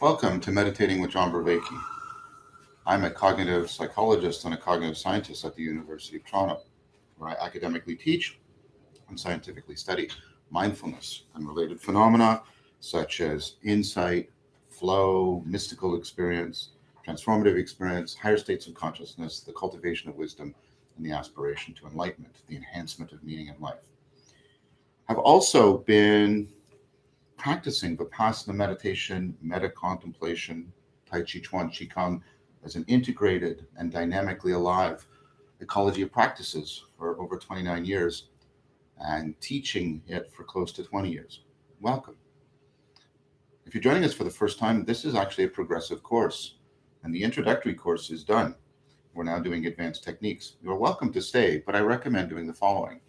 Welcome to Meditating with John Vervaeke. I'm a cognitive psychologist and a cognitive scientist at the University of Toronto, where I academically teach and scientifically study mindfulness and related phenomena such as insight, flow, mystical experience, transformative experience, higher states of consciousness, the cultivation of wisdom, and the aspiration to enlightenment, the enhancement of meaning in life. I've also been practicing Vipassana meditation, metta contemplation, Tai Chi Chuan Qigong as an integrated and dynamically alive ecology of practices for over 29 years and teaching it for close to 20 years. Welcome. If you're joining us for the first time, this is actually a progressive course, and the introductory course is done. We're now doing advanced techniques. You're welcome to stay, but I recommend doing the following.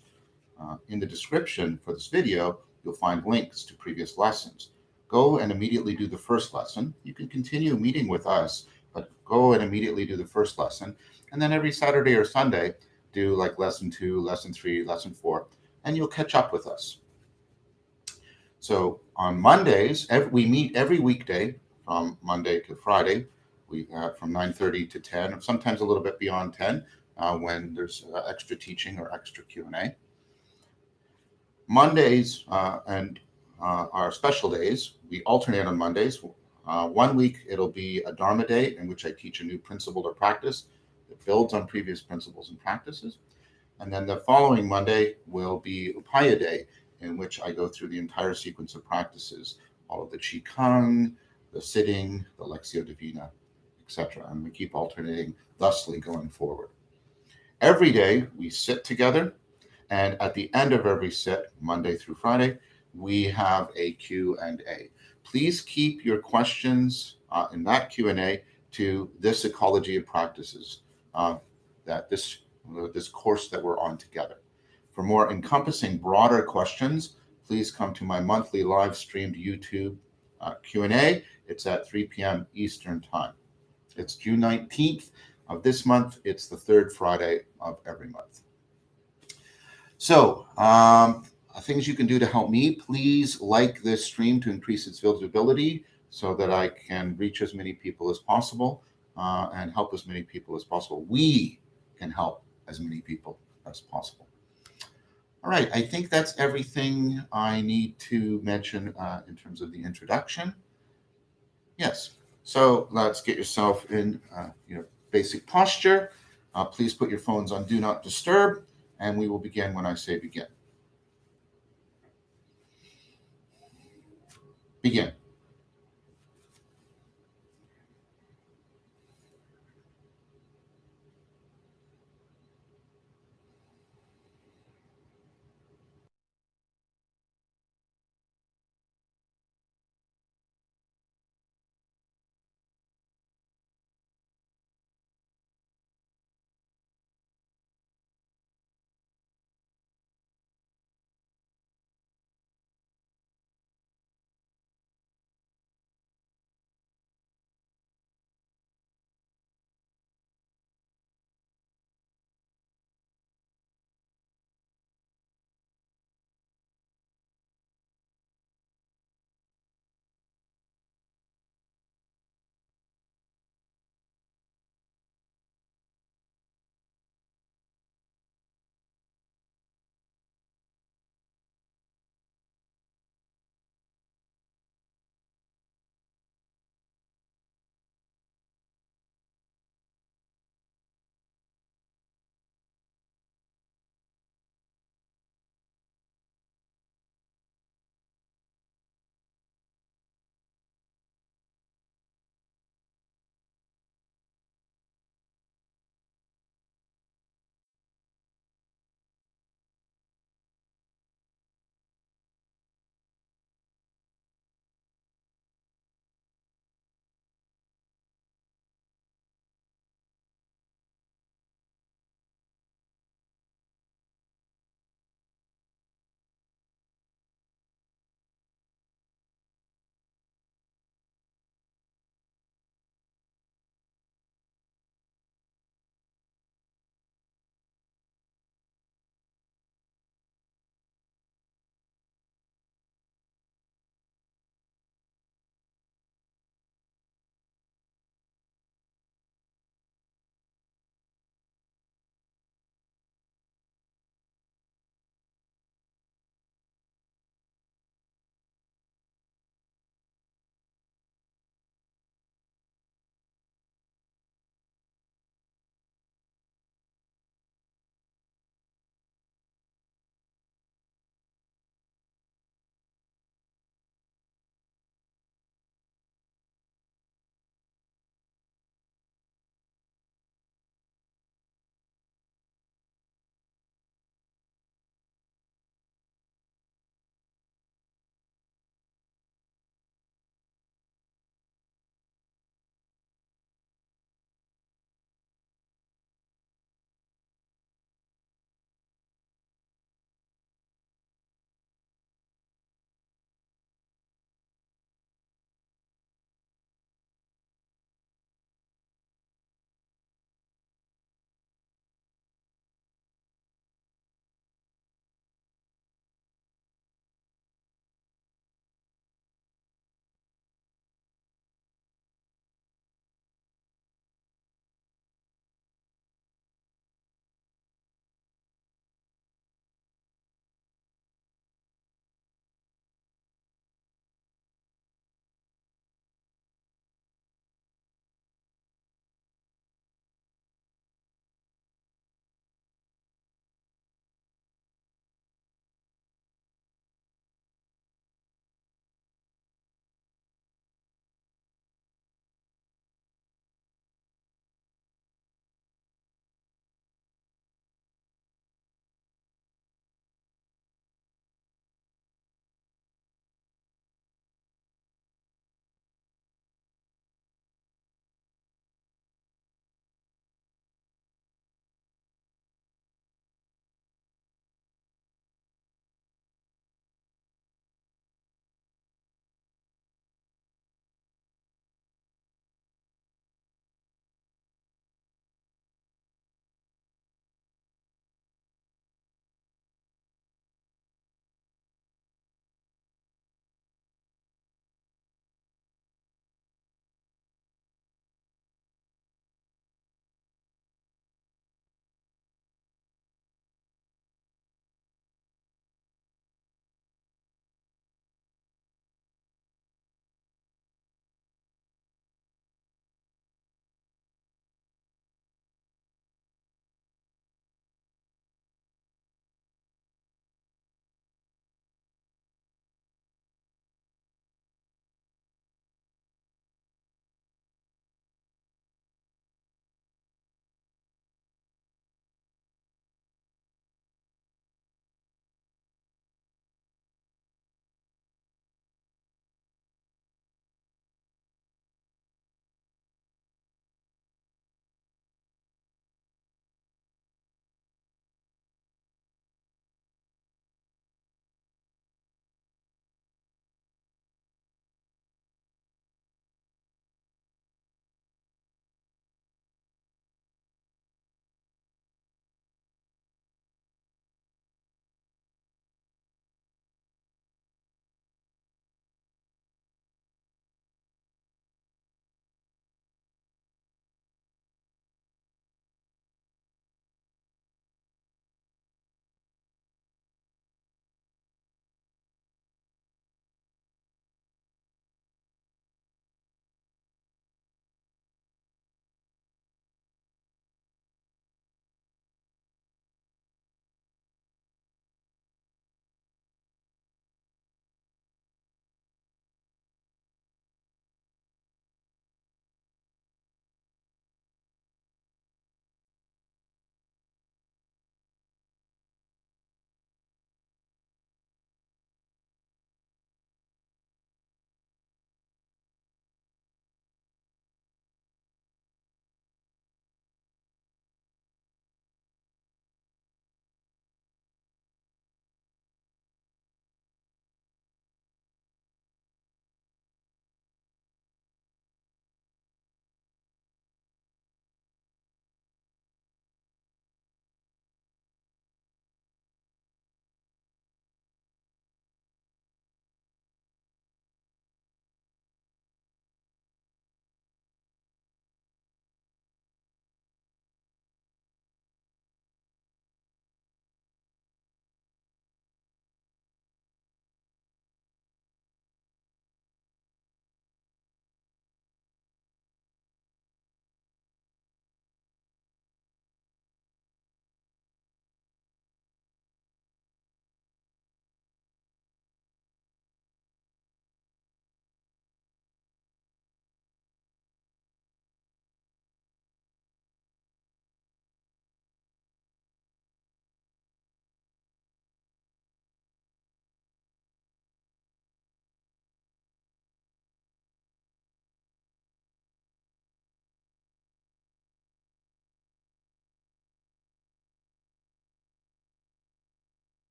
In the description for this video, you'll find links to previous lessons. Go and immediately do the first lesson. You can continue meeting with us, but go and immediately do the first lesson. And then every Saturday or Sunday, do like lesson 2, lesson 3, lesson 4, and you'll catch up with us. So on Mondays, we meet every weekday from Monday to Friday. We from 9:30 to 10, or sometimes a little bit beyond 10 when there's extra teaching or extra Q&A. Mondays and our special days, we alternate on Mondays. 1 week, it'll be a Dharma day in which I teach a new principle or practice that builds on previous principles and practices. And then the following Monday will be Upaya Day, in which I go through the entire sequence of practices, all of the Qigong, the sitting, the Lectio Divina, etc. And we keep alternating thusly going forward. Every day we sit together, and at the end of every sit, Monday through Friday, we have a Q&A. Please keep your questions in that Q&A to this ecology of practices, that this course that we're on together. For more encompassing, broader questions, please come to my monthly live streamed YouTube Q&A. It's at 3 p.m. Eastern Time. It's June 19th of this month. It's the third Friday of every month. So, things you can do to help me, please like this stream to increase its visibility so that I can reach as many people as possible and help as many people as possible. We can help as many people as possible. All right, I think that's everything I need to mention in terms of the introduction. Yes, so let's get yourself in your basic posture. Please put your phones on Do Not Disturb, and we will begin when I say begin. Begin.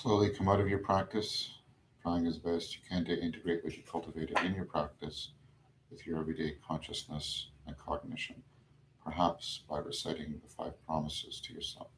Slowly come out of your practice, trying as best you can to integrate what you cultivated in your practice with your everyday consciousness and cognition, perhaps by reciting the 5 promises to yourself.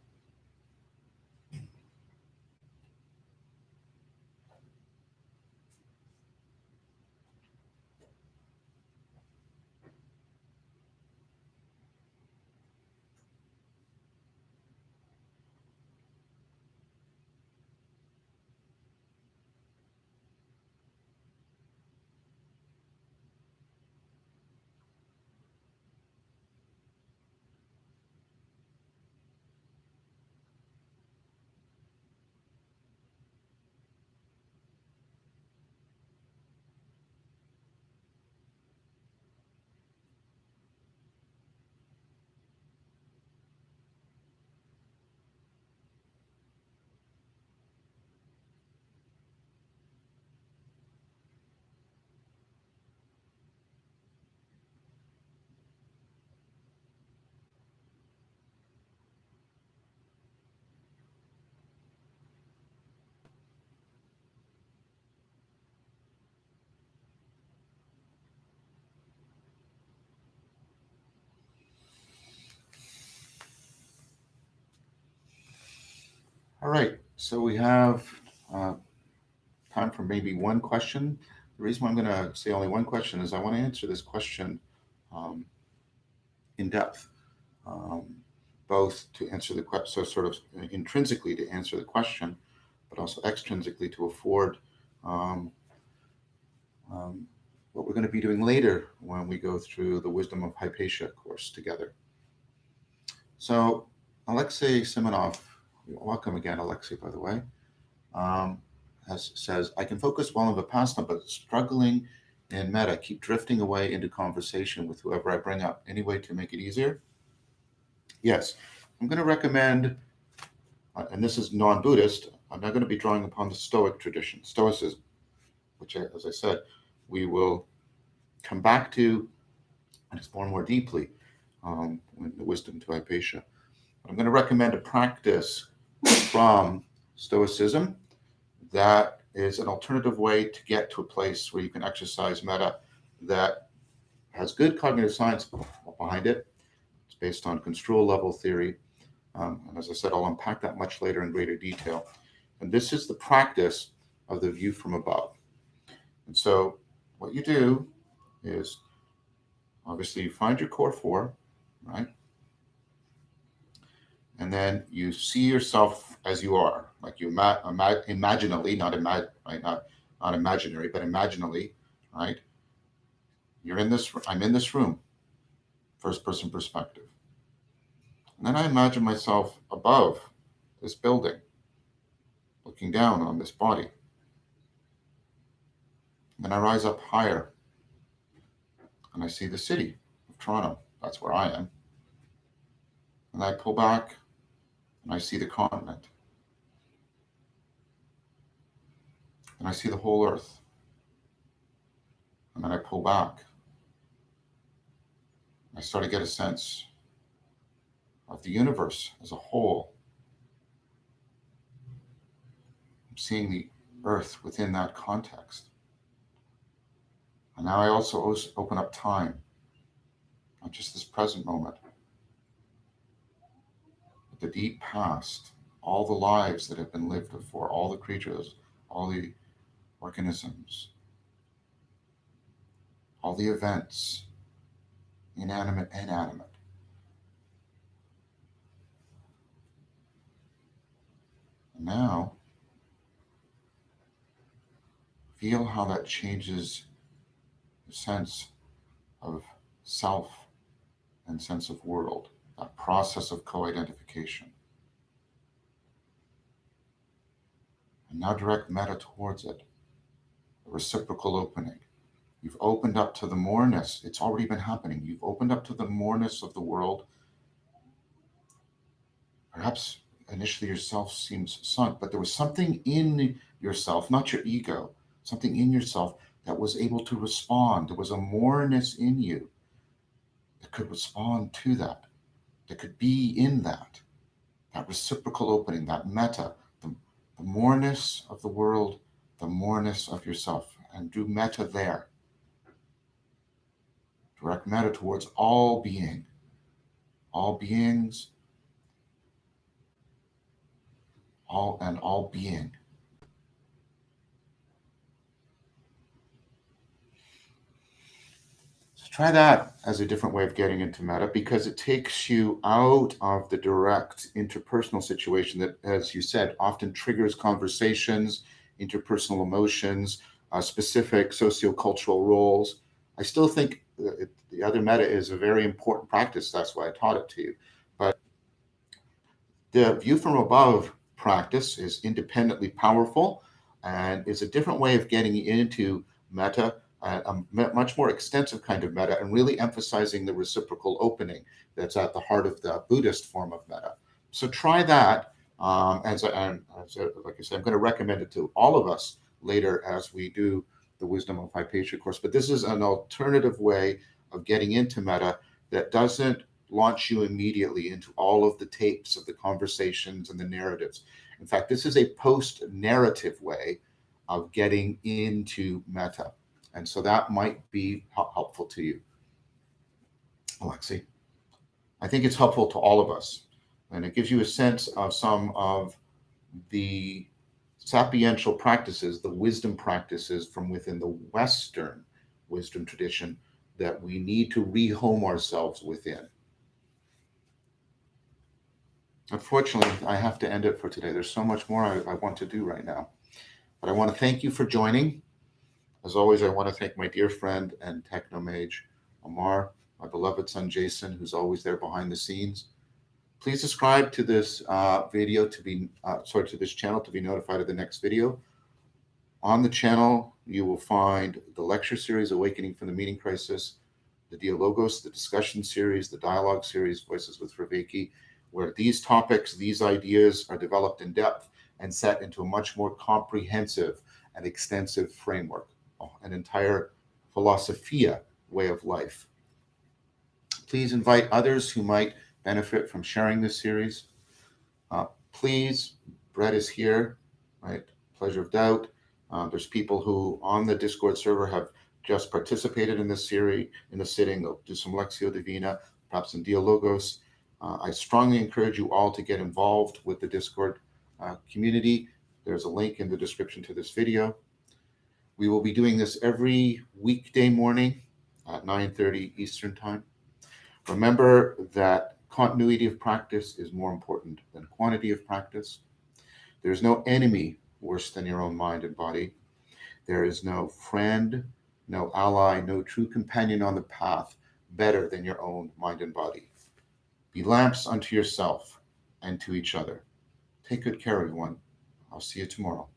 All right, so we have time for maybe one question. The reason why I'm going to say only one question is I want to answer this question um, in depth, um, both to answer the question, so sort of intrinsically to answer the question, but also extrinsically to afford um, um, what we're going to be doing later when we go through the Wisdom of Hypatia course together. So, Alexei Simonov, welcome again, Alexei, by the way, says, I can focus well on Vipassana, but struggling in metta, keep drifting away into conversation with whoever I bring up. Any way to make it easier? Yes. I'm going to recommend, and this is non-Buddhist, I'm not going to be drawing upon the Stoic tradition, Stoicism, which, as I said, we will come back to and explore more deeply in the Wisdom to Hypatia. I'm going to recommend a practice from Stoicism that is an alternative way to get to a place where you can exercise metta that has good cognitive science behind it. It's based on construal level theory. And as I said, I'll unpack that much later in greater detail. And this is the practice of the view from above. And so what you do is obviously you find your core 4, right? And then you see yourself as you are, like you imaginally, right? Not imaginary, but imaginally, right? I'm in this room, first person perspective. And then I imagine myself above this building, looking down on this body. And then I rise up higher and I see the city of Toronto. That's where I am. And I pull back and I see the continent. And I see the whole earth. And then I pull back. I start to get a sense of the universe as a whole. I'm seeing the earth within that context. And now I also open up time, not just this present moment, but the deep past, all the lives that have been lived before, all the creatures, all the organisms, all the events, inanimate and animate. And now, feel how that changes the sense of self and sense of world, that process of co-identification. And now direct metta towards it, a reciprocal opening. You've opened up to the moreness. It's already been happening. You've opened up to the moreness of the world. Perhaps initially yourself seems sunk, but there was something in yourself, not your ego, something in yourself that was able to respond. There was a moreness in you that could respond to that could be in that reciprocal opening, that metta, the the moreness of the world, the moreness of yourself, and do metta there. Direct metta towards all being, all beings, all being. So try that as a different way of getting into metta, because it takes you out of the direct interpersonal situation that, as you said, often triggers conversations, interpersonal emotions, specific sociocultural roles. I still think the other metta is a very important practice. That's why I taught it to you. But the view from above practice is independently powerful and is a different way of getting into metta, a much more extensive kind of metta, and really emphasizing the reciprocal opening that's at the heart of the Buddhist form of metta. So try that. Like I said, I'm going to recommend it to all of us later as we do the Wisdom of Hypatia course. But this is an alternative way of getting into metta that doesn't launch you immediately into all of the tapes of the conversations and the narratives. In fact, this is a post-narrative way of getting into metta. And so that might be helpful to you. Alexi, I think it's helpful to all of us. And it gives you a sense of some of the sapiential practices, the wisdom practices from within the Western wisdom tradition that we need to rehome ourselves within. Unfortunately, I have to end it for today. There's so much more I want to do right now. But I want to thank you for joining. As always, I want to thank my dear friend and techno-mage, Amar, my beloved son, Jason, who's always there behind the scenes. Please subscribe to this video to this channel to be notified of the next video. On the channel, you will find the lecture series, Awakening from the Meaning Crisis, the Dialogos, the discussion series, the dialogue series, Voices with Vervaeke, where these topics, these ideas are developed in depth and set into a much more comprehensive and extensive framework, an entire philosophia way of life. Please invite others who might benefit from sharing this series. Please, Brett is here, right? Pleasure of Doubt. There's people who on the Discord server have just participated in this series, in the sitting. They'll do some Lectio Divina, perhaps some Dialogos. I strongly encourage you all to get involved with the Discord community. There's a link in the description to this video. We will be doing this every weekday morning at 9:30 Eastern Time. Remember that continuity of practice is more important than quantity of practice. There's no enemy worse than your own mind and body. There is no friend, no ally, no true companion on the path better than your own mind and body. Be lamps unto yourself and to each other. Take good care, everyone. I'll see you tomorrow.